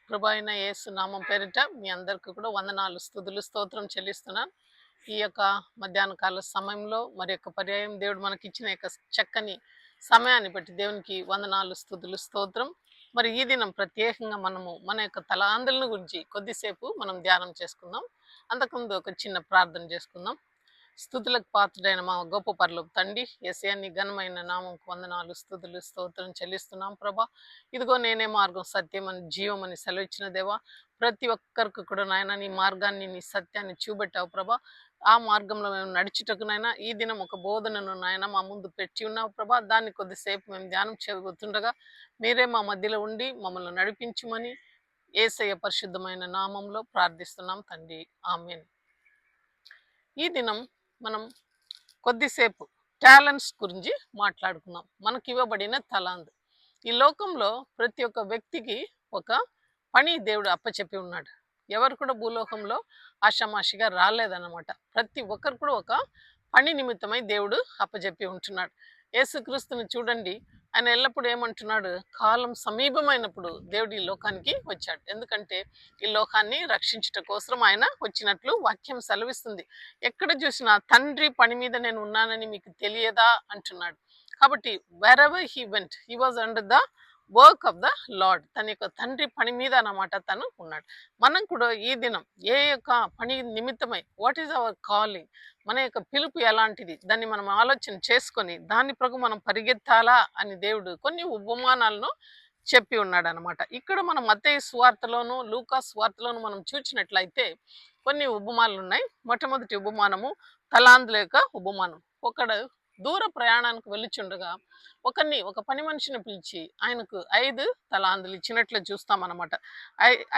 ప్రభు అయిన యేసు నామం పేరిట మీ అందరికీ కూడా వందనాలు, స్తుతులు, స్తోత్రం చెల్లిస్తున్నాను. ఈ యొక్క మధ్యాహ్న కాల సమయంలో మరి యొక్క పర్యాయం దేవుడు మనకిచ్చిన యొక్క చక్కని సమయాన్ని బట్టి దేవునికి వందనాలు, స్తుతులు, స్తోత్రం. మరి ఈ దినం ప్రత్యేకంగా మనము మన యొక్క తలాంతులను గురించి కొద్దిసేపు మనం ధ్యానం చేసుకుందాం. అంతకుముందు ఒక చిన్న ప్రార్థన చేసుకుందాం. స్తుతులకు పాత్రుడైన మా గొప్ప పరలోక తండ్రి, యేసయ్య నీ ఘనమైన నామంకు వందనాలు, స్తుతులు, స్తోత్రం చెల్లిస్తున్నాం ప్రభా. ఇదిగో నేనే మార్గం, సత్యం అని, జీవం అని సెలవిచ్చిన దేవా, ప్రతి ఒక్కరికి కూడా నాయన నీ మార్గాన్ని, నీ సత్యాన్ని చూపెట్టావు ప్రభా. ఆ మార్గంలో మేము నడుచుటకునైనా ఈ దినం ఒక బోధనను నాయన మా ముందు పెట్టి ఉన్నావు ప్రభా. దాన్ని కొద్దిసేపు మేము ధ్యానం చేయబోతుండగా మీరే మా మధ్యలో ఉండి మమ్మల్ని నడిపించుమని యేసయ్య పరిశుద్ధమైన నామంలో ప్రార్థిస్తున్నాం తండ్రి, ఆమేన్. ఈ దినం మనం కొద్దిసేపు టాలెంట్స్ గురించి మాట్లాడుకుందాం. మనకి ఇవ్వబడిన తలాంత్. ఈ లోకంలో ప్రతి ఒక్క వ్యక్తికి ఒక పని దేవుడు అప్పచెప్పి ఉన్నాడు. ఎవరు కూడా భూలోకంలో ఆషామాషిగా రాలేదన్నమాట. ప్రతి ఒక్కరు కూడా ఒక పని నిమిత్తమై దేవుడు అప్పచెప్పి ఉంటున్నాడు. యేసుక్రీస్తుని చూడండి, ఆయన ఎల్లప్పుడూ ఏమంటున్నాడు, కాలం సమీపమైనప్పుడు దేవుడు ఈ లోకానికి వచ్చాడు. ఎందుకంటే ఈ లోకాన్ని రక్షించుట కోసం ఆయన వచ్చినట్లు వాక్యం సెలవిస్తుంది. ఎక్కడ చూసినా తండ్రి పని మీద నేను ఉన్నానని మీకు తెలియదా అంటున్నాడు. కాబట్టి wherever he went he was under the work of the lord. తన యొక్క తండ్రి పని మీద అన్నమాట తను ఉన్నాడు. మనం కూడా ఈ దినం ఏ యొక్క పని నిమిత్తమై, వాట్ ఈజ్ అవర్ కాలింగ్, మన యొక్క పిలుపు ఎలాంటిది, దాన్ని మనం ఆలోచన చేసుకొని దాని ప్రభు మనం పరిగెత్తాలా అని దేవుడు కొన్ని ఉపమానాలను చెప్పి ఉన్నాడు అనమాట. ఇక్కడ మనం మత్తయి సువార్తలోను లూకా సువార్తలోను మనం చూసినట్లయితే కొన్ని ఉపమానాలు ఉన్నాయి. మొట్టమొదటి ఉపమానము తలాంతుల యొక్క ఉపమానం. ఒకడు దూర ప్రయాణానికి వెళ్ళుచుండగా ఒక పని మనిషిని పిలిచి ఆయనకు 5 తలాంతులు ఇచ్చినట్లు చూస్తామన్నమాట.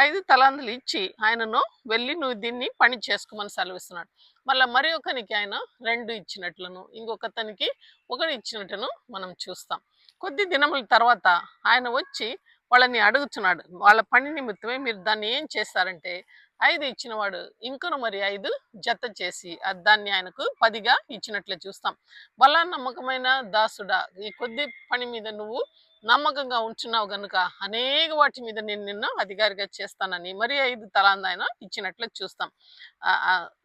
5 తలాంతులు ఇచ్చి ఆయనను వెళ్ళి నువ్వు దీన్ని పని చేసుకోమని సెలవిస్తున్నాడు. మళ్ళీ మరి ఒకనికి ఆయన 2 ఇచ్చినట్లను, ఇంకొకతనికి 1 ఇచ్చినట్టును మనం చూస్తాం. కొద్ది దినముల తర్వాత ఆయన వచ్చి వాళ్ళని అడుగుతున్నాడు, వాళ్ళ పని నిమిత్తమే మీరు దాన్ని ఏం చేస్తారంటే 5 ఇచ్చినవాడు ఇంకను మరి 5 జత చేసి దాన్ని ఆయనకు 10గా ఇచ్చినట్లు చూస్తాం. బలా నమ్మకమైన దాసుడా, ఈ కొద్ది పని మీద నువ్వు నమ్మకంగా ఉంటున్నావు గనుక అనేక వాటి మీద నేను నిన్ను అధికారిగా చేస్తానని మరి 5 తలాంతు ఆయన ఇచ్చినట్లు చూస్తాం.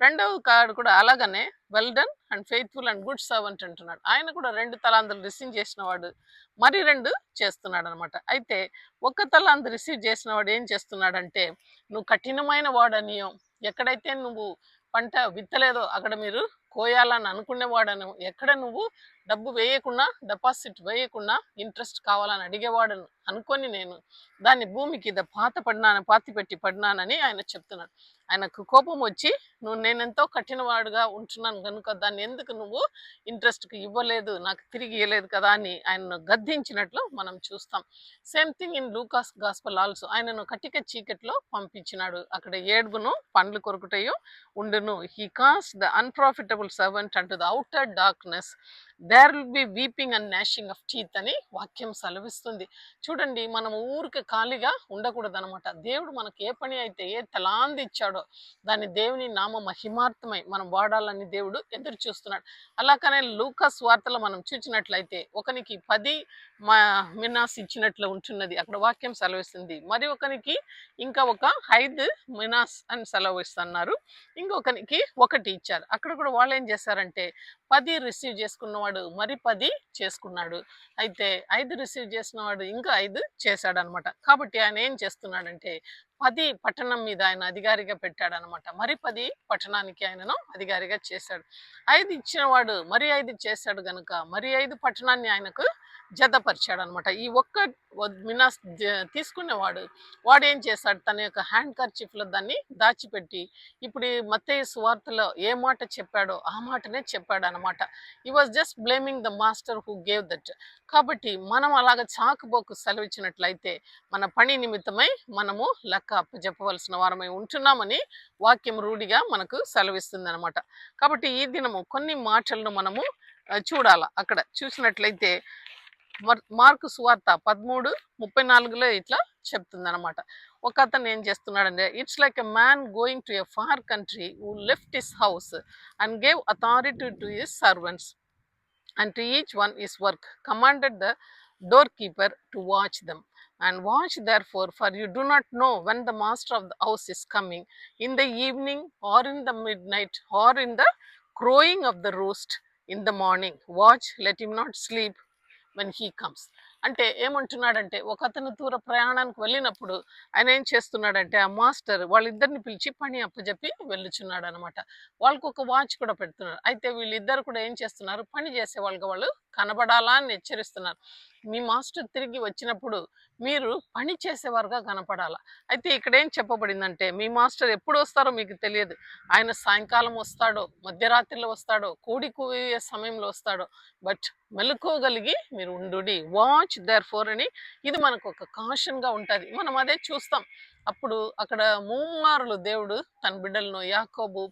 రెండవ కాడు కూడా అలాగనే well done and faithful and good servant అంటున్నాడు. ఆయన కూడా 2 తలాంతులు రిసీవ్ చేసిన వాడు మరి 2 చేస్తున్నాడు అనమాట. అయితే 1 తలాంతు రిసీవ్ చేసిన వాడు ఏం చేస్తున్నాడంటే, నువ్వు కఠినమైన వాడనియో, ఎక్కడైతే నువ్వు పంట విత్తలేదో అక్కడ మీరు కోయాలని అనుకునేవాడను, ఎక్కడ నువ్వు డబ్బు వేయకుండా, డిపాజిట్ వేయకుండా ఇంట్రెస్ట్ కావాలని అడిగేవాడను అనుకొని నేను దాన్ని భూమికి పాతి పెట్టి పడినానని ఆయన చెప్తున్నాడు. ఆయనకు కోపం వచ్చి, నేనెంతో కఠినవాడుగా ఉంటున్నాను కనుక దాన్ని ఎందుకు నువ్వు ఇంట్రెస్ట్కి ఇవ్వలేదు, నాకు తిరిగి ఇవ్వలేదు కదా అని ఆయనను గద్దించినట్లు మనం చూస్తాం. Same thing in Luke's gospel also. ఆయనను కటిక చీకట్లో పంపించినాడు. అక్కడ ఏడుగును పండ్లు కొరుకుటయో ఉండును. He cast the unprofitable servant into the outer darkness, there will be weeping and gnashing of teeth అని వాక్యం సెలవిస్తుంది. చూడండి, మనం ఊరికే ఖాళీగా ఉండకూడదు అనమాట. దేవుడు మనకి ఏ పని అయితే, ఏ తలాంతు ఇచ్చాడో దాన్ని దేవుని నామ మహిమార్థమై మనం వాడాలని దేవుడు ఎదురు చూస్తున్నాడు. అలాగనే లూకాస్ వార్తలో మనం చూసినట్లయితే ఒకనికి 10 మినాస్ ఇచ్చినట్లు ఉంటున్నది, అక్కడ వాక్యం సెలవిస్తుంది. మరి ఒకనికి ఇంకా ఒక 5 మినాస్ అని సెలవిస్తున్నారు. ఇంకొకనికి 1 ఇచ్చారు. అక్కడ కూడా వాళ్ళు ఏం చేశారంటే 10 రిసీవ్ చేసుకున్నవాడు మరి 10 చేసుకున్నాడు. అయితే 5 రిసీవ్ చేసిన వాడు ఇంకా 5 చేశాడు అనమాట. కాబట్టి ఆయన ఏం చేస్తున్నాడంటే 10 పట్టణం మీద ఆయన అధికారిగా పెట్టాడు అనమాట. మరి 10 పట్టణానికి ఆయనను అధికారిగా చేశాడు. 5 ఇచ్చిన వాడు మరి 5 చేశాడు గనుక మరి 5 పట్టణాన్ని ఆయనకు జతపరిచాడు అనమాట. ఈ ఒక్క మినాస్ తీసుకునేవాడు వాడు ఏం చేశాడు, తన యొక్క హ్యాండ్ కర్చీఫ్లో దాన్ని దాచిపెట్టి ఇప్పుడు ఈ మత్తయి సువార్తలో ఏ మాట చెప్పాడో ఆ మాటనే చెప్పాడు అనమాట. ఈ was just blaming the master who gave that. కాబట్టి మనం అలాగ చాకుబోకు సెలవిచ్చినట్లయితే మన పని నిమిత్తమై మనము లెక్క అప్పచెప్పవలసిన వారమై ఉంటున్నామని వాక్యం రూఢిగా మనకు సెలవిస్తుంది అనమాట. కాబట్టి ఈ దినము కొన్ని మాటలను మనము చూడాల. అక్కడ చూసినట్లయితే మార్కు సువార్త 13:34లో ఇట్లా చెప్తుంది అనమాట. ఒక అతను ఏం చేస్తున్నాడంటే, it's like a man going to a far country who left his house and gave authority to his servants and to each one his work, commanded the doorkeeper to watch them. And watch therefore, for you do not know when the master of the house is coming, in the evening, or in the midnight, or in the crowing of the roost in the morning. Watch, let him not sleep when he comes. అంటే ఏమంటున్నాడంటే, ఒక అతను దూర ప్రయాణానికి వెళ్ళినప్పుడు ఆయన ఏం చేస్తున్నాడంటే, ఆ మాస్టర్ వాళ్ళిద్దరిని పిలిచి పని అప్పచెప్పి వెళ్ళుచున్నాడు అనమాట. వాళ్ళకు ఒక వాచ్ కూడా పెడుతున్నారు. అయితే వీళ్ళిద్దరు కూడా ఏం చేస్తున్నారు, పని చేసే వాళ్ళకి వాళ్ళు కనబడాలా అని హెచ్చరిస్తున్నారు. మీ మాస్టర్ తిరిగి వచ్చినప్పుడు మీరు పని చేసేవారుగా కనపడాలా. అయితే ఇక్కడ ఏం చెప్పబడిందంటే, మీ మాస్టర్ ఎప్పుడు వస్తారో మీకు తెలియదు. ఆయన సాయంకాలం వస్తాడో, మధ్యరాత్రిలో వస్తాడో, కోడి కూయే సమయంలో వస్తాడో, బట్ మెలకువగలిగి మీరు ఉండుడి. వాచ్ దేర్ ఫోర్ అని ఇది మనకు ఒక కాషన్గా ఉంటుంది. మనం అదే చూస్తాం. అప్పుడు అక్కడ ముమ్మారులు దేవుడు తన బిడ్డలను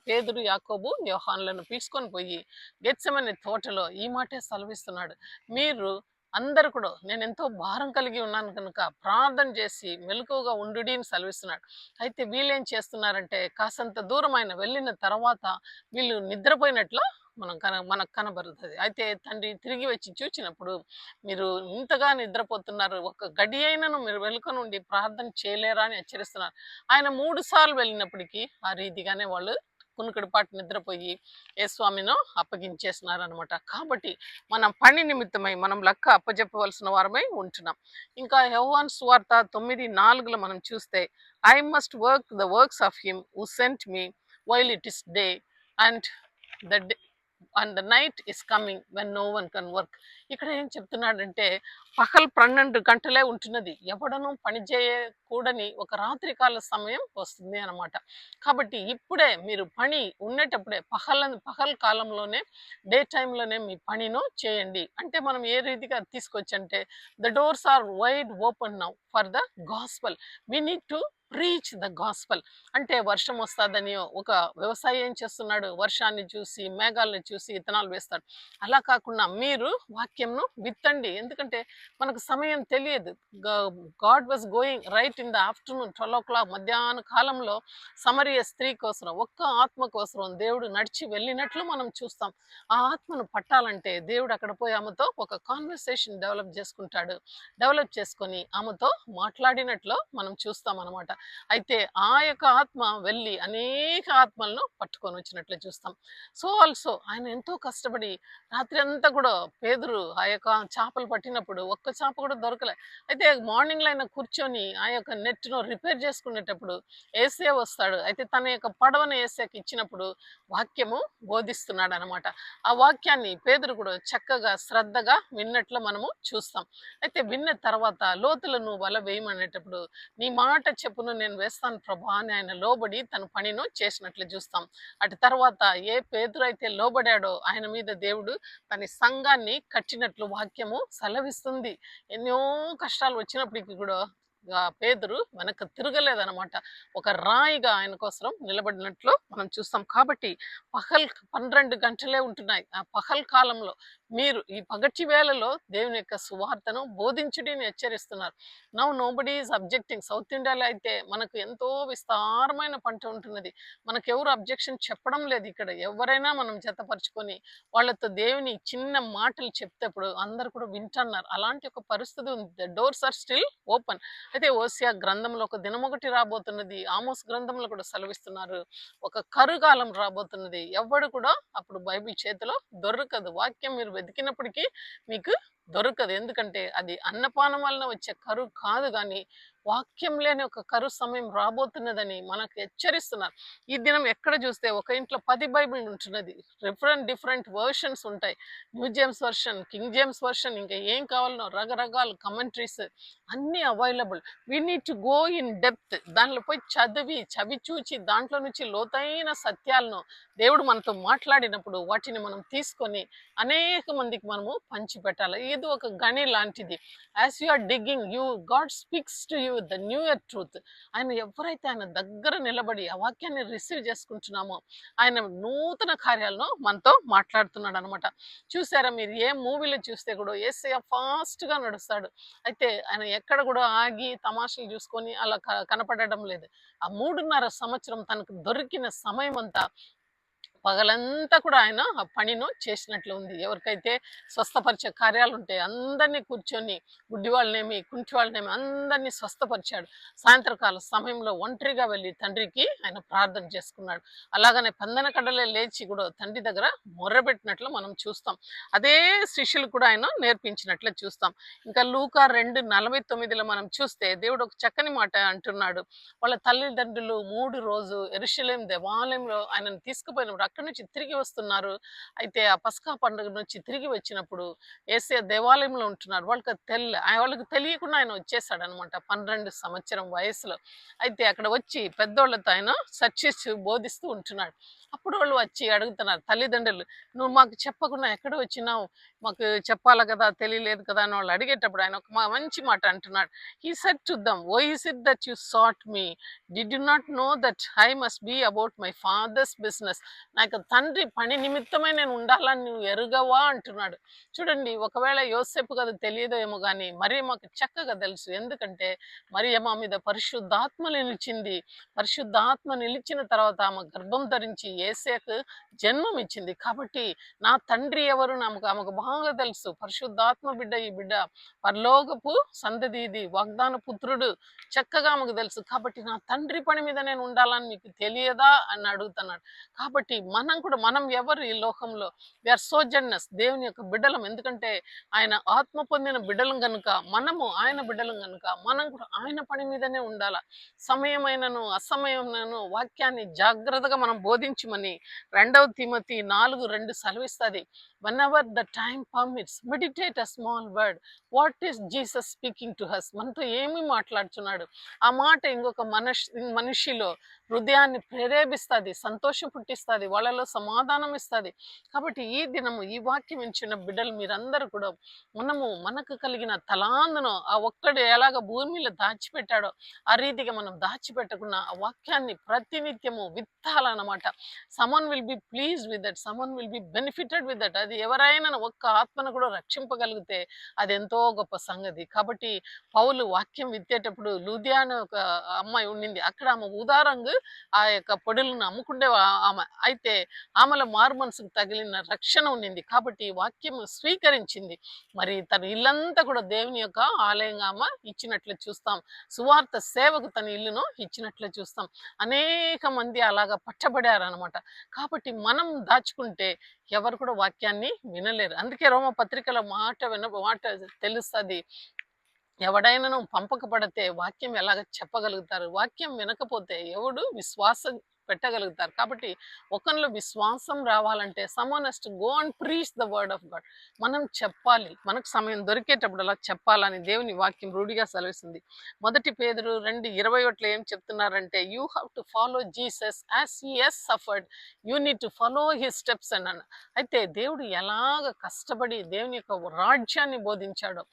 పేతురు యాకోబు యోహానులను తీసుకొని పోయి గెత్సెమనే తోటలో ఈ మాటే సెలవిస్తున్నాడు, మీరు అందరు కూడా నేను ఎంతో భారం కలిగి ఉన్నాను కనుక ప్రార్థన చేసి మెలకువగా ఉండుడి అని సెలవిస్తున్నాడు. అయితే వీళ్ళేం చేస్తున్నారంటే, కాసంత దూరం ఆయన వెళ్ళిన తర్వాత వీళ్ళు నిద్రపోయినట్లు మనకు కనబడుతుంది. అయితే తండ్రి తిరిగి వచ్చి చూచినప్పుడు, మీరు ఇంతగా నిద్రపోతున్నారు, ఒక గడి అయినను మీరు వెనుకనుండి ప్రార్థన చేయలేరా అని హెచ్చరిస్తున్నారు. ఆయన 3 సార్లు వెళ్ళినప్పటికీ ఆ రీతిగానే వాళ్ళు కునుకడిపాటు నిద్రపోయి యేస్వామిను అప్పగించేస్తున్నారు అనమాట. కాబట్టి మనం పని నిమిత్తమై మనం లెక్క అప్పజెప్పవలసిన వారమై ఉంటున్నాం. ఇంకా యోహాను సువార్త 9:4 మనం చూస్తే, I must work the works of him who sent me while it is day and the the night is coming when no one can work. ఇక్కడ ఏం చెప్తున్నాడంటే, పగలు 12 గంటలే ఉంటున్నది, ఎవడనూ పని చేయకూడని ఒక రాత్రికాల సమయం వస్తుంది అనమాట. కాబట్టి ఇప్పుడే మీరు పని ఉండేటప్పుడే పగల్ కాలంలోనే, డే టైంలోనే మీ పనిను చేయండి. అంటే మనం ఏ రీతిగా తీసుకొచ్చంటే, the doors are wide open now for the gospel, we need to reach the gospel. అంటే వర్షం వస్తుందని ఒక వ్యవసాయం ఏం చేస్తున్నాడు, వర్షాన్ని చూసి మేఘాలను చూసి విత్తనాలు వేస్తాడు. అలా కాకుండా మీరు వాక్యంను విత్తండి. ఎందుకంటే మనకు సమయం తెలియదు. God was going right in the afternoon 12 o'clock మధ్యాహ్న కాలంలో సమరయ స్త్రీ కోసం, ఒక్క ఆత్మ కోసం దేవుడు నడిచి వెళ్ళినట్లు మనం చూస్తాం. ఆ ఆత్మను పట్టాలంటే దేవుడు అక్కడ పోయి ఆమెతో ఒక కాన్వర్సేషన్ డెవలప్ చేసుకొని ఆమెతో మాట్లాడినట్లు మనం చూస్తాం అనమాట. అయితే ఆ యొక్క ఆత్మ వెళ్ళి అనేక ఆత్మలను పట్టుకొని వచ్చినట్లు చూస్తాం. సో ఆల్సో ఆయన ఎంతో కష్టపడి రాత్రి అంతా కూడా పేతురు ఆ యొక్క చేపలు పట్టినప్పుడు ఒక్క చేప కూడా దొరకలే. అయితే మార్నింగ్లో ఆయన కూర్చొని ఆ యొక్క నెట్ను రిపేర్ చేసుకునేటప్పుడు ఏసే వస్తాడు. అయితే తన యొక్క పడవను ఏసేకి ఇచ్చినప్పుడు వాక్యము బోధిస్తున్నాడు అనమాట. ఆ వాక్యాన్ని పేతురు కూడా చక్కగా శ్రద్ధగా విన్నట్లు మనము చూస్తాం. అయితే విన్న తర్వాత లోతులను వల వేయమనేటప్పుడు, నీ మాట చెప్పును నేను వేస్తాను ప్రభా అని ఆయన లోబడి తన పనిను చేసినట్లు చూస్తాం. అటు తర్వాత ఏ పేతురు అయితే లోబడాడో ఆయన మీద దేవుడు తన సంఘాన్ని కట్టినట్లు వాక్యము సెలవిస్తుంది. ఎన్నో కష్టాలు వచ్చినప్పటికీ కూడా పేతురు వెనక్కి తిరగలేదనమాట. ఒక రాయిగా ఆయన కోసం నిలబడినట్లు మనం చూస్తాం. కాబట్టి పగల్ 12 గంటలే ఉంటున్నాయి. ఆ పగల్ కాలంలో మీరు ఈ పగటి వేళలో దేవుని యొక్క సువార్తను బోధించుడి అని హెచ్చరిస్తున్నారు. Nobody is objecting. సౌత్ ఇండియాలో అయితే మనకు ఎంతో విస్తారమైన పంట ఉంటున్నది. మనకెవరు అబ్జెక్షన్ చెప్పడం లేదు. ఇక్కడ ఎవరైనా మనం జతపరుచుకొని వాళ్ళతో దేవుని చిన్న మాటలు చెప్తేప్పుడు అందరు కూడా వింటున్నారు. అలాంటి ఒక పరిస్థితి ఉంది. The doors are still open. అయితే ఓసియా గ్రంథంలో ఒక దినమొకటి రాబోతున్నది. ఆమోస్ గ్రంథంలో కూడా సెలవిస్తున్నారు, ఒక కరుగాలం రాబోతున్నది. ఎవడు కూడా అప్పుడు బైబిల్ చేతిలో దొరకదు. వాక్యం మీరు వెతికినప్పటికీ మీకు దొరకదు. ఎందుకంటే అది అన్నపానం వలన వచ్చే కరువు కాదు, కానీ వాక్యం లేని ఒక కరువు సమయం రాబోతున్నదని మనకు హెచ్చరిస్తున్నారు. ఈ దినం ఎక్కడ చూస్తే ఒక ఇంట్లో 10 బైబిల్ ఉంటున్నది. డిఫరెంట్ వర్షన్స్ ఉంటాయి. New James version, king James version, ఇంకా ఏం కావాలనో రకరకాల కమెంట్రీస్ అన్నీ available. We need to go in depth. దాంట్లో పోయి చవి చూచి దాంట్లో నుంచి లోతైన సత్యాలను దేవుడు మనతో మాట్లాడినప్పుడు వాటిని మనం తీసుకొని అనేక మందికి మనము పంచిపెట్టాలి. ఇది ఒక గని లాంటిది. As you are digging, God speaks to you the new year truth. ఆయన ఎవరైతే ఆయన దగ్గర నిలబడి ఆ వాక్యాన్ని రిసీవ్ చేసుకుంటున్నామో ఆయన నూతన కార్యాలను మనతో మాట్లాడుతున్నాడు అనమాట. చూసారా మీరు, ఏ మూవీలో చూస్తే కూడా యేసయ్య ఫాస్ట్గా నడుస్తాడు. అయితే ఆయన ఎక్కడ కూడా ఆగి తమాషలు చూసుకొని అలా కనపడడం లేదు. ఆ 3.5 సంవత్సరం తనకు దొరికిన సమయం అంతా పగలంతా కూడా ఆయన ఆ పనిను చేసినట్లు ఉంది. ఎవరికైతే స్వస్థపరిచే కార్యాలు ఉంటాయి అందరినీ కూర్చొని గుడ్డి వాళ్ళనేమి, కుంటి వాళ్ళనేమి అందరినీ స్వస్థపరిచాడు. సాయంత్రకాల సమయంలో ఒంటరిగా వెళ్ళి తండ్రికి ఆయన ప్రార్థన చేసుకున్నాడు. అలాగనే పందెన కడలే లేచి కూడా తండ్రి దగ్గర మొర్రబెట్టినట్లు మనం చూస్తాం. అదే శిష్యులు కూడా ఆయన నేర్పించినట్లు చూస్తాం. ఇంకా లూకా 2:49లో మనం చూస్తే దేవుడు ఒక చక్కని మాట అంటున్నాడు. వాళ్ళ తల్లిదండ్రులు 3 రోజు యెరూషలేము దేవాలయంలో ఆయనను తీసుకుపోయినప్పుడు అక్కడి నుంచి తిరిగి వస్తున్నారు. అయితే ఆ పస్కా పండుగ నుంచి తిరిగి వచ్చినప్పుడు యేసయ్య దేవాలయంలో ఉంటున్నాడు. వాళ్ళకి తెలియకుండా ఆయన వచ్చేసాడనమాట 12 సంవత్సరం వయసులో. అయితే అక్కడ వచ్చి పెద్దోళ్ళతో ఆయన చర్చిస్తూ బోధిస్తూ ఉంటున్నాడు. అప్పుడు వాళ్ళు వచ్చి అడుగుతున్నారు తల్లిదండ్రులు, "నువ్వు మాకు చెప్పకుండా ఎక్కడ వచ్చినావు? మాకు చెప్పాలి కదా, తెలియలేదు కదా" అని వాళ్ళు అడిగేటప్పుడు ఆయన ఒక మంచి మాట అంటున్నాడు. He said to them, "Why is it that you sought me? Did you not know that I must be about my father's business?" నా యొక్క తండ్రి పని నిమిత్తమై నేను ఉండాలని నువ్వు ఎరుగవా అంటున్నాడు. చూడండి, ఒకవేళ యోసేపుకి అది తెలియదో ఏమో కానీ మరియమ్మకు చక్కగా తెలుసు. ఎందుకంటే మరియమ్మ మీద పరిశుద్ధాత్మ నిలిచింది. పరిశుద్ధాత్మ నిలిచిన తర్వాత ఆమె గర్భం ధరించి యేసేకు జన్మం ఇచ్చింది. కాబట్టి నా తండ్రి ఎవరు ఆమెకు బాగా తెలుసు. పరిశుద్ధాత్మ బిడ్డ ఈ బిడ్డ పరలోకపు సంతతి, ఇది వాగ్దాన పుత్రుడు, చక్కగా ఆమెకు తెలుసు. కాబట్టి నా తండ్రి పని మీద నేను ఉండాలని మీకు తెలియదా అని అడుగుతున్నాడు. కాబట్టి మనం ఎవరు ఈ లోకంలో? వీఆర్ సోజన్నస్, దేవుని యొక్క బిడ్డలం. ఎందుకంటే ఆయన ఆత్మ పొందిన బిడ్డలం కనుక, మనము ఆయన బిడ్డలం కనుక మనం కూడా ఆయన పని మీదనే ఉండాల. సమయమైనను అసమయమైనను వాక్యాన్ని జాగ్రత్తగా మనం బోధించమని 2 తిమోతి 4:2 సెలవిస్తుంది. Whenever the time permits, meditate a small word. What is Jesus speaking to us? మనతో ఏమి మాట్లాడుతున్నాడు? ఆ మాట ఇంకొక మనిషిలో హృదయాన్ని ప్రేరేపిస్తుంది, సంతోషం పుట్టిస్తుంది, వాళ్ళలో సమాధానం ఇస్తుంది. కాబట్టి ఈ దినము ఈ వాక్యం ఇచ్చిన బిడ్డలు మీరందరూ కూడా మనకు కలిగిన తలాందును ఆ ఒక్కడు ఎలాగ భూమిలో దాచిపెట్టాడో ఆ రీతిగా మనం దాచిపెట్టకుండా ఆ వాక్యాన్ని ప్రతినిత్యము విత్తాలన్నమాట. Someone will be pleased with that, someone will be benefited with that. అది ఎవరైనా ఒక్క ఆత్మను కూడా రక్షింపగలిగితే అది ఎంతో గొప్ప సంగతి. కాబట్టి పౌలు వాక్యం విత్తేటప్పుడు లూదియా అనే ఒక అమ్మాయి ఉండింది. అక్కడ ఆమె ఉదారంగా ఆ యొక్క పొడులను అమ్ముకుండే ఆమె. అయితే ఆమెలో మారు మనసుకు తగిలిన రక్షణ ఉండింది. కాబట్టి వాక్యం స్వీకరించింది. మరి తన ఇల్లంతా కూడా దేవుని యొక్క ఆలయంగా ఆమె ఇచ్చినట్లు చూస్తాం. సువార్త సేవకు తన ఇల్లును ఇచ్చినట్లు చూస్తాం. అనేక మంది అలాగా పట్టబడారనమాట. కాబట్టి మనం దాచుకుంటే ఎవరు కూడా వాక్యాన్ని వినలేరు. అందుకే రోమ పత్రికల మాట తెలుస్తుంది. ఎవడైనా పంపకపడితే వాక్యం ఎలాగ చెప్పగలుగుతారు? వాక్యం వినకపోతే ఎవడు విశ్వాసం పెట్టగలుగుతారు? కాబట్టి ఒకరిలో విశ్వాసం రావాలంటే someone has to go and preach the word of God. మనం చెప్పాలి. మనకు సమయం దొరికేటప్పుడు అలా చెప్పాలని దేవుని వాక్యం రూఢిగా సెలవిస్తుంది. 1 పేతురు 2:21 ఏం చెప్తున్నారంటే, you have to follow Jesus as he has suffered, you need to follow his steps అన్నాను. అయితే దేవుడు ఎలాగ కష్టపడి దేవుని యొక్క రాజ్యాన్ని బోధించాడో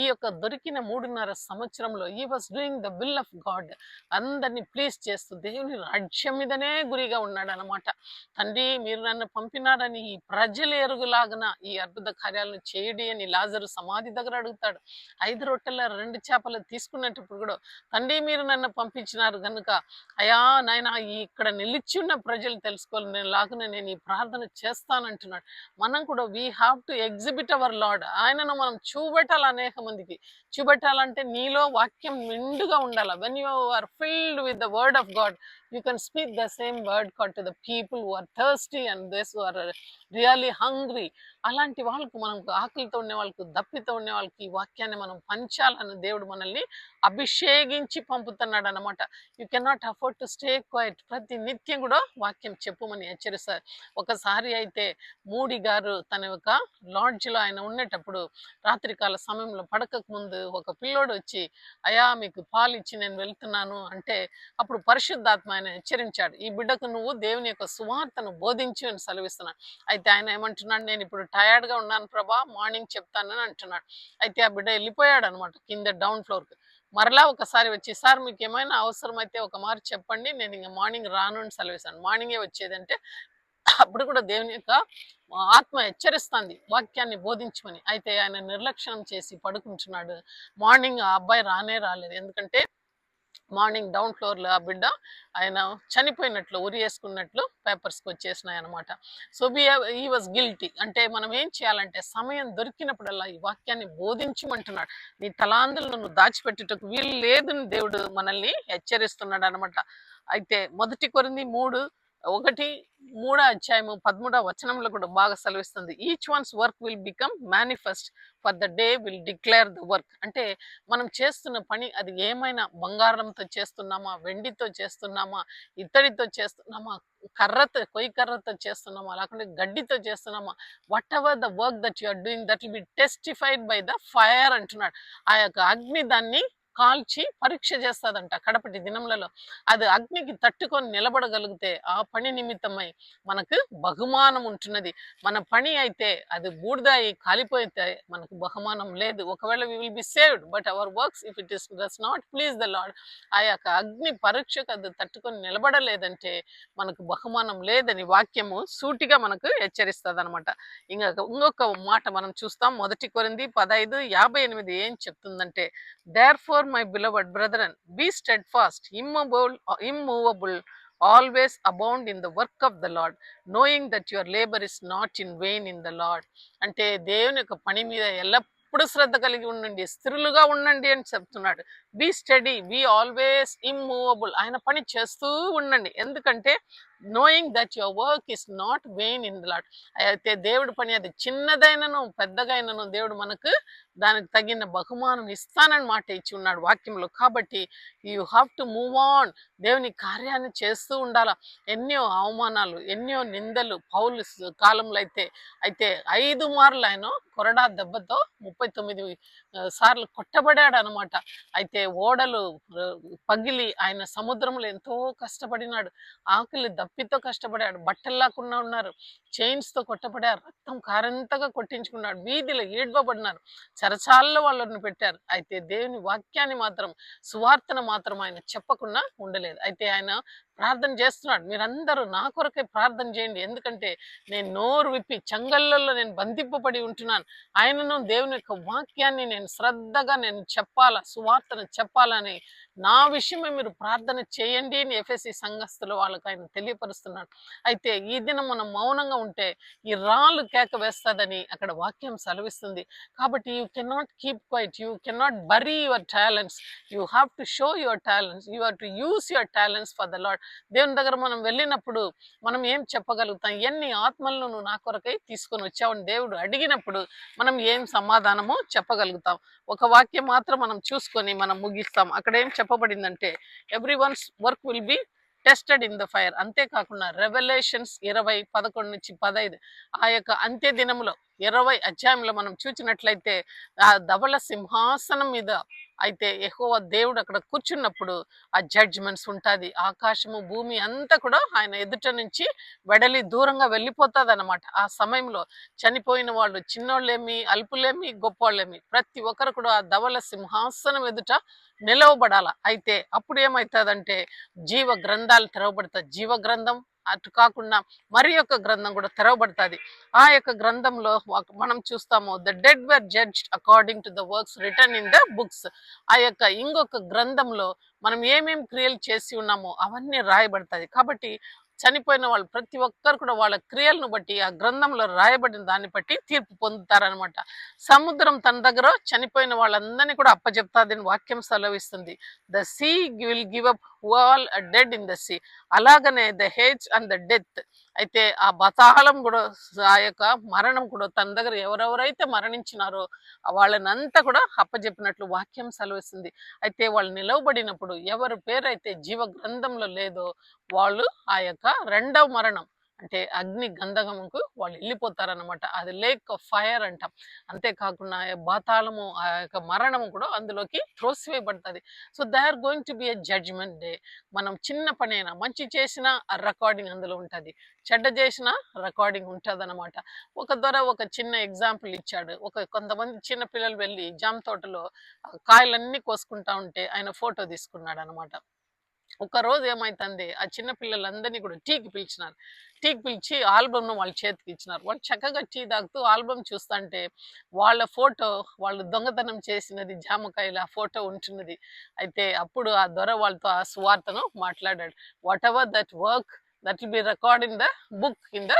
ఈ యొక్క దొరికిన 3.5 సంవత్సరంలో ఈ was doing the will of God. అందరినీ ప్లీజ్ చేస్తూ దేవుని రాజ్యం మీదనే గురిగా ఉన్నాడు అనమాట. తండ్రి, మీరు నన్ను పంపినారని ఈ ప్రజలు ఎరుగులాగన ఈ అద్భుత కార్యాలను చేయడి అని లాజరు సమాధి దగ్గర అడుగుతాడు. 5 రొట్టెల 2 చేపలు తీసుకున్నప్పుడు కూడా, తండ్రి మీరు నన్ను పంపించినారు కనుక అయా నాయన ఇక్కడ నిలిచి ఉన్న ప్రజలు తెలుసుకోవాలి నేను లాగానే నేను ఈ ప్రార్థన చేస్తానంటున్నాడు. మనం కూడా we have to exhibit our Lord. ఆయనను మనం చూపెట్టాలి. అనేక మందికి చూపెట్టాలంటే నీలో వాక్యం నిండుగా ఉండాలి. When you are filled with the word of God, you can speak the same word God to the people who are thirsty and those who are really hungry. అలాంటి వాళ్ళకు, మనం ఆకలితో ఉండే వాళ్ళకు, దప్పితో ఉండే వాళ్ళకి ఈ వాక్యాన్ని మనం పంచాలని దేవుడు మనల్ని అభిషేకించి పంపుతున్నాడు అనమాట. You cannot afford to stay quiet. ప్రతి నిత్యం కూడా వాక్యం చెప్పుమని హెచ్చరిస్తారు. ఒకసారి అయితే మూడి గారు తన యొక్క లాడ్జ్లో ఆయన ఉండేటప్పుడు రాత్రికాల సమయంలో పడకకు ముందు ఒక పిల్లోడు వచ్చి, అయా మీకు పాలు ఇచ్చి నేను వెళ్తున్నాను అంటే, అప్పుడు పరిశుద్ధాత్మ ఆయన హెచ్చరించాడు, ఈ బిడ్డకు నువ్వు దేవుని యొక్క సువార్తను బోధించు అని సెలవిస్తున్నాడు. అయితే ఆయన ఏమంటున్నాడు, నేను ఇప్పుడు టయర్డ్గా ఉన్నాను ప్రభా, మార్నింగ్ చెప్తానని అంటున్నాడు. అయితే ఆ బిడ్డ వెళ్ళిపోయాడు అనమాట కింద డౌన్ ఫ్లోర్కి. మరలా ఒకసారి వచ్చి, సార్ మీకు ఏమైనా అవసరమైతే ఒక మారు చెప్పండి, నేను ఇంకా మార్నింగ్ రాను అని సెలవిస్తాను. మార్నింగే వచ్చేదంటే అప్పుడు కూడా దేవుని యొక్క ఆత్మ హెచ్చరిస్తుంది వాక్యాన్ని బోధించమని. అయితే ఆయన నిర్లక్ష్యం చేసి పడుకుంటున్నాడు. మార్నింగ్ ఆ అబ్బాయి రాలేదు. ఎందుకంటే మార్నింగ్ డౌన్ ఫ్లోర్లో ఆ బిడ్డ ఆయన చనిపోయినట్లు ఉరి వేసుకున్నట్లు పేపర్స్కి వచ్చేసినాయి అనమాట. సో ఈ వాజ్ గిల్టీ. అంటే మనం ఏం చేయాలంటే సమయం దొరికినప్పుడల్లా ఈ వాక్యాన్ని బోధించమంటున్నాడు. నీ తలాందులను నువ్వు దాచిపెట్టుటకు వీలు లేదని దేవుడు మనల్ని హెచ్చరిస్తున్నాడు అనమాట. అయితే 1 కొరింథీ 3:1 3 అధ్యాయము 13వ వచనంలో కూడా బాగా సెలవిస్తుంది. Each one's work will become manifest for the day will declare the work. అంటే మనం చేస్తున్న పని అది ఏమైనా బంగారంతో చేస్తున్నామా, వెండితో చేస్తున్నామా, ఇత్తడితో చేస్తున్నామా, కొయ్యి కర్రతో చేస్తున్నామా, లేకుంటే గడ్డితో చేస్తున్నామా, whatever the work that you are doing that will be testified by the fire అంటున్నాడు. ఆ యొక్క అగ్ని దాన్ని కాల్చి పరీక్ష చేస్తుందంట కడపటి దినములలో. అది అగ్నికి తట్టుకొని నిలబడగలిగితే ఆ పని నిమిత్తమై మనకు బహుమానం ఉంటున్నది. మన పని అయితే అది బూడిదాయి కాలిపోతే మనకు బహుమానం లేదు. ఒకవేళ we will be saved but our works if it is does not please the Lord, ఆ యొక్క అగ్ని పరీక్షకు అది తట్టుకొని నిలబడలేదంటే మనకు బహుమానం లేదని వాక్యము సూటిగా మనకు హెచ్చరిస్తుంది అనమాట. ఇంకొక మాట మనం చూస్తాం. 1 కొరింథీ 15:58 ఏం చెప్తుందంటే, therefore my beloved brethren, be steadfast, immovable, always abound in the work of the Lord, knowing that your labor is not in vain in the Lord. అంటే దేవుని యొక్క పని మీద ఎల్లప్పుడూ శ్రద్ధ కలిగి ఉండండి, స్థిరులుగా ఉండండి అని చెప్తున్నాడు. Be steady, be always immovable. ఆయన పని చేస్తూ ఉండండి. ఎందుకంటే knowing that your work is not vain in the Lord. అయితే దేవుడి పని అది చిన్నదైనను పెద్దగైనను దేవుడు మనకు దానికి తగిన బహుమానం ఇస్తానని మాట ఇచ్చి ఉన్నాడు వాక్యంలో. కాబట్టి you have to move on. దేవుని కార్యాన్ని చేస్తూ ఉండాల. ఎన్నో అవమానాలు, ఎన్నో నిందలు పౌలు కాలంలో అయితే 5 మార్లు ఆయన కొరడా దెబ్బతో 39 సార్లు కొట్టబడాడు అనమాట. అయితే ఓడలు పగిలి ఆయన సముద్రంలో ఎంతో కష్టపడినాడు. ఆకలి దప్పితో కష్టపడాడు. బట్టలు లేకుండా ఉన్నారు. చైన్స్తో కొట్టబడారు. రక్తం కారంతగా కొట్టించుకున్నాడు. వీధిలో ఈడ్వబడినారు. చెరసాల్లో వాళ్ళని పెట్టారు. అయితే దేవుని వాక్యాన్ని మాత్రం, సువార్తను మాత్రం ఆయన చెప్పకుండా ఉండలేదు. అయితే ఆయన ప్రార్థన చేస్తున్నాడు. మీరందరూ నా కొరకే ప్రార్థన చేయండి, ఎందుకంటే నేను నోరు విప్పి చంగళ్ళల్లో నేను బంధింపబడి ఉంటున్నాను. ఆయనను దేవుని యొక్క వాక్యాన్ని నేను శ్రద్ధగా నేను చెప్పాలా, సువార్తను చెప్పాలని నా విషయమే మీరు ప్రార్థన చేయండి అని ఎఫెసీ సంఘస్థులు వాళ్ళకి ఆయన తెలియపరుస్తున్నాడు. అయితే ఈ దినం మనం మౌనంగా ఉంటే ఈ రాళ్ళు కేక వేస్తుందని అక్కడ వాక్యం సెలవిస్తుంది. కాబట్టి you cannot keep quiet, you cannot bury your talents, you have to show your talents, you have to use your talents for the Lord. దేవుని దగ్గర మనం వెళ్ళినప్పుడు మనం ఏం చెప్పగలుగుతాం? ఎన్ని ఆత్మలను నువ్వు నా కొరకై తీసుకొని వచ్చావని దేవుడు అడిగినప్పుడు మనం ఏం సమాధానము చెప్పగలుగుతాం? ఒక వాక్యం మాత్రం మనం చూసుకొని మనం ముగిస్తాం. అక్కడ ఏం చెప్పబడిందంటే, every one's work will be tested in the fire. అంతేకాకుండా రెవల్యూషన్స్ 20:11-15 ఆ యొక్క అంత్య దినములో 20 అధ్యాయంలో మనం చూసినట్లయితే ఆ ధవళ సింహాసనం మీద అయితే యెహోవా దేవుడు అక్కడ కూర్చున్నప్పుడు ఆ జడ్జ్మెంట్స్ ఉంటుంది. ఆకాశము భూమి అంతా కూడా ఆయన ఎదుట నుంచి వెడలి దూరంగా వెళ్ళిపోతుంది అనమాట. ఆ సమయంలో చనిపోయిన వాళ్ళు చిన్నోళ్ళేమి, అల్పులేమి, గొప్పోళ్ళేమి ప్రతి ఒక్కరు కూడా ఆ ధవళ సింహాసనం ఎదుట నిలవబడాల. అయితే అప్పుడు ఏమవుతుందంటే జీవ గ్రంథాలు తెరవబడతాయి. జీవ గ్రంథం అటు కాకుండా మరి యొక్క గ్రంథం కూడా తెరవబడుతుంది. ఆ యొక్క గ్రంథంలో మనం చూస్తాము, the dead were judged according to the works return in the books. ఆ యొక్క ఇంకొక గ్రంథంలో మనం ఏమేం క్రియలు చేసి ఉన్నామో అవన్నీ రాయబడతాయి. కాబట్టి చనిపోయిన వాళ్ళు ప్రతి ఒక్కరు కూడా వాళ్ళ క్రియలను బట్టి ఆ గ్రంథంలో రాయబడిన దాన్ని బట్టి తీర్పు పొందుతారనమాట. సముద్రం తన దగ్గర చనిపోయిన వాళ్ళందరినీ కూడా అప్పచెప్తాదని వాక్యం సెలవిస్తుంది. The sea will give up all dead in the sea. అలాగనే the Hades and the death, అయితే ఆ బతాళం కూడా, ఆ యొక్క మరణం కూడా తన దగ్గర ఎవరెవరైతే మరణించినారో వాళ్ళనంతా కూడా అప్పచెప్పినట్లు వాక్యం సెలవిస్తుంది. అయితే వాళ్ళు నిలవబడినప్పుడు ఎవరి పేరైతే జీవ గ్రంథంలో లేదో వాళ్ళు ఆ యొక్క రెండవ మరణం అంటే అగ్ని గంధకముకు వాళ్ళు వెళ్ళిపోతారనమాట. అది లేక్ ఆఫ్ ఫైర్ అంటాం. అంతేకాకుండా పాతాళము, ఆ యొక్క మరణము కూడా అందులోకి త్రోసివేయబడుతుంది. So they are going to be a judgment day. మనం చిన్న పనైనా, మంచి చేసిన రికార్డింగ్ అందులో ఉంటుంది, చెడ్డ చేసిన రికార్డింగ్ ఉంటుంది అనమాట. ఒక దొర ఒక చిన్న ఎగ్జాంపుల్ ఇచ్చాడు. కొంతమంది చిన్న పిల్లలు వెళ్ళి జామ తోటలో కాయలన్నీ కోసుకుంటా ఉంటే ఆయన ఫోటో తీసుకున్నాడు అనమాట. ఒకరోజు ఏమైతుంది, ఆ చిన్న పిల్లలందరినీ కూడా టీకి పిలిచినారు. టీకి పిలిచి ఆల్బమ్‌ను వాళ్ళ చేతికి ఇచ్చినారు. వాళ్ళు చక్కగా టీ తాగుతూ ఆల్బమ్ చూస్తంటే, వాళ్ళ ఫోటో వాళ్ళు దొంగతనం చేసినది జామకాయలు ఆ ఫోటో ఉంటున్నది. అయితే అప్పుడు ఆ దొర వాళ్ళతో ఆ సువార్తను మాట్లాడాడు. Whatever that work that will B record in the book in the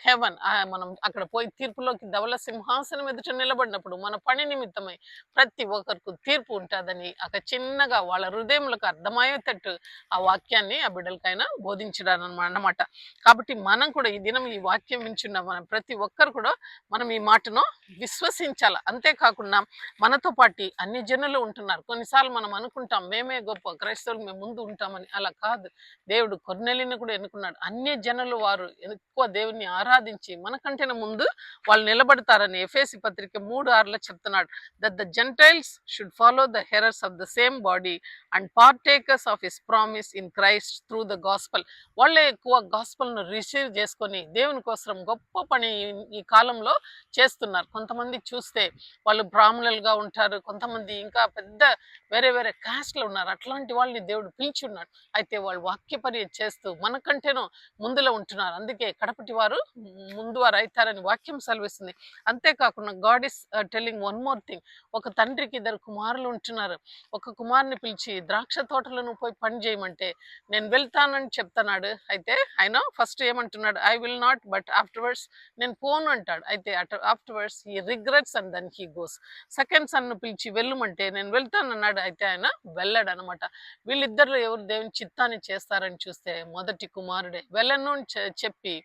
heaven. మనం అక్కడ పోయి తీర్పులోకి ధవల సింహాసనం ఎదుట నిలబడినప్పుడు మన పని నిమిత్తమై ప్రతి ఒక్కరికి తీర్పు ఉంటదని అక్కడ చిన్నగా వాళ్ళ హృదయములకు అర్థమయ్యేటట్టు ఆ వాక్యాన్ని ఆ బిడ్డలకైనా బోధించడానమాట. కాబట్టి మనం కూడా ఈ దినం ఈ వాక్యం వింటున్న మనం ప్రతి ఒక్కరు కూడా మనం ఈ మాటను విశ్వసించాలి. అంతేకాకుండా మనతో పాటు అన్ని జనులు ఉంటున్నారు. కొన్నిసార్లు మనం అనుకుంటాం మేమే గొప్ప క్రైస్తవులు, మేము ముందు ఉంటామని. అలా కాదు. దేవుడు కొర్నేలిని కూడా ఎన్నుకున్నాడు. అన్య జనులు వారు ఎక్కువ దేవుని ఆరాధించి మనకంటేనే ముందు వాళ్ళు నిలబడతారని ఎఫెసీ పత్రిక 3:6 చెప్తున్నాడు. That the Gentiles should follow the heirs of the same body and partakers of his promise in Christ through the gospel. వాళ్ళే ఎక్కువ గాస్పల్ను రిసీవ్ చేసుకొని దేవుని కోసం గొప్ప పని ఈ కాలంలో చేస్తున్నారు. కొంతమంది చూస్తే వాళ్ళు బ్రాహ్మణులుగా ఉంటారు, కొంతమంది ఇంకా పెద్ద వేరే వేరే కాస్ట్లు ఉన్నారు. అట్లాంటి వాళ్ళని దేవుడు పిలిచి ఉన్నాడు. అయితే వాళ్ళు వాక్యపర్య చేస్తూ మనకంటేనో ముందులో ఉంటున్నారు. అందుకే కడపటి వారు ముందు వారు అవుతారని వాక్యం సెలవిస్తుంది. అంతేకాకుండా God is telling one more thing. ఒక తండ్రికి 2 కుమారులు ఉంటున్నారు. ఒక కుమారుని పిలిచి ద్రాక్ష తోటలను పోయి పని చేయమంటే నేను వెళ్తానని చెప్తున్నాడు. అయితే ఆయన ఫస్ట్ ఏమంటున్నాడు, I will not, but afterwards నేను పోను అంటాడు. అయితే afterwards he regrets and then he goes. Second son పిలిచి వెళ్ళమంటే నేను వెళ్తానన్నాడు. అయితే ఆయన వెళ్ళాడు అనమాట. వీళ్ళిద్దరిలో ఎవరు దేవుని చిత్తాన్ని చేస్తారని చూస్తే మొదటి కుమారుడే వెళ్ళను అని చెప్పి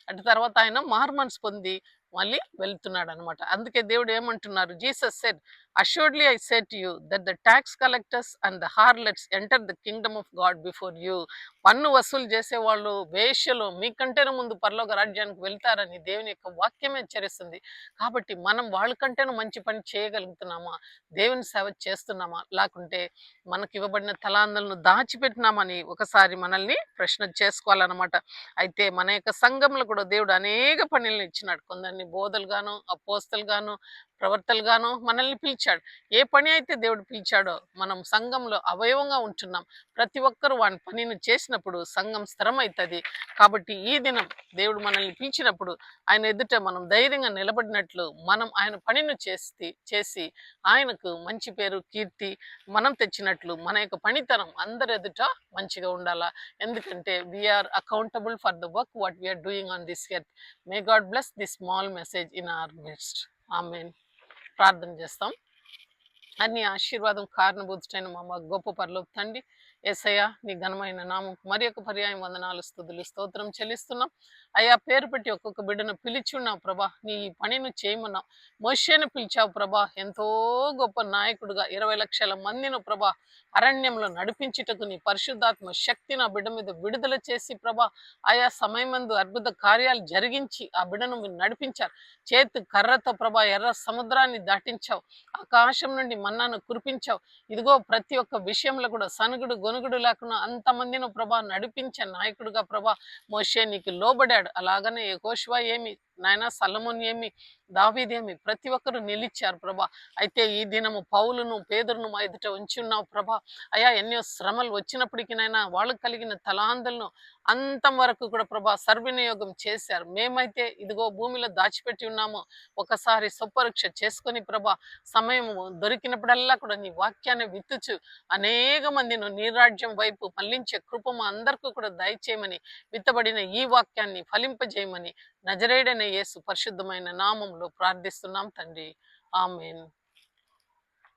అటు తర్వాత ఆయన మార్మన్స్ పొంది మళ్ళీ వెళ్తున్నాడు అనమాట. అందుకే దేవుడు ఏమంటున్నారు, Jesus said assuredly I said to you that the tax collectors and the harlots enter the kingdom of God before you. పన్ను వసూలు చేసేవాళ్ళు వేశ్యలు మీకంటేనే ముందు పరలోక రాజ్యానికి వెళ్తారని దేవుని యొక్క వాక్యం హెచ్చరిస్తుంది. కాబట్టి మనం వాళ్ళకంటేనూ మంచి పని చేయగలుగుతున్నామా, దేవుని సేవ చేస్తున్నామా, లేకుంటే మనకి ఇవ్వబడిన తలాందలను దాచిపెట్టినామని ఒకసారి మనల్ని ప్రశ్న చేసుకోవాలన్నమాట. అయితే మన యొక్క సంఘంలో కూడా దేవుడు అనేక పనులను ఇచ్చినాడు. కొందరిని బోధలుగాను, అపోస్తలుగాను, ప్రవర్తలుగాను మనల్ని పిలిచాడు. ఏ పని అయితే దేవుడు పిలిచాడో మనం సంఘంలో అవయవంగా ఉంటున్నాం. ప్రతి ఒక్కరు వాని పనిని చేసినప్పుడు సంఘం స్థిరమవుతుంది. కాబట్టి ఈ దినం దేవుడు మనల్ని పిలిచినప్పుడు ఆయన ఎదుట మనం ధైర్యంగా నిలబడినట్లు మనం ఆయన పనిని చేసి ఆయనకు మంచి పేరు, కీర్తి మనం తెచ్చినట్లు మన యొక్క పనితనం అందరి ఎదుట మంచిగా ఉండాలా. ఎందుకంటే we are accountable for the work what we are doing on this earth. May God bless this small message in our midst. Amen. ప్రార్థన చేస్తాం. అన్ని ఆశీర్వాదం కారణభూతుడైన మా గొప్ప పరలోక తండ్రి, యేసయ్య నీ ఘనమైన నామం మరి ఒక పర్యాయం వందనాలు, స్తుతులు, స్తోత్రం చెల్లిస్తున్నాం. అయ్యా పేరు పెట్టి ఒక్కొక్క బిడ్డను పిలిచున్నావు ప్రభా, నీ పనిని చేయమన్నావు. మోషేను పిలిచావు ప్రభా, ఎంతో గొప్ప నాయకుడుగా 20 లక్షల మందిని ప్రభా అరణ్యంలో నడిపించుటకు నీ పరిశుద్ధాత్మ శక్తి నా బిడ్డ మీద విడుదల చేసి ప్రభా ఆయా సమయమందు అద్భుత కార్యాలు జరిగించి ఆ బిడ్డను మీరు నడిపించారు. చేతి కర్రతో ప్రభా ఎర్ర సముద్రాన్ని దాటించావు, ఆకాశం నుండి మన్నాను కురిపించావు. ఇదిగో ప్రతి ఒక్క విషయంలో కూడా సనుగుడు గొనుగుడు లేకుండా అంతమందిని ప్రభా నడిపించే నాయకుడుగా ప్రభా మోషే నీకు లోబడాడు. అలాగనే యెహోషువ ఏమి, నాయన సలమోన్ ఏమి, దావీదేమి ప్రతి ఒక్కరు నిలిచారు ప్రభా. అయితే ఈ దినము పౌలును పేదరును మా ఎదుట ఉంచి ఉన్నావు ప్రభా. అయ్యా ఎన్నో శ్రమలు వచ్చినప్పటికీ నైనా వాళ్ళకు కలిగిన తలాందలను అంతం వరకు కూడా ప్రభా సర్వినియోగం చేశారు. మేమైతే ఇదిగో భూమిలో దాచిపెట్టి ఉన్నాము. ఒకసారి స్వపరీక్ష చేసుకొని ప్రభా సమయం దొరికినప్పుడల్లా కూడా నీ వాక్యాన్ని విత్తుచు అనేక మందిని నీ రాజ్యం వైపు మళ్లించే కృప మా అందరికీ కూడా దయచేయమని, విత్తబడిన ఈ వాక్యాన్ని ఫలింపజేయమని నజరేయుడైన యేసు పరిశుద్ధమైన నామములో ప్రార్థిస్తున్నాం తండ్రి. ఆమేన్.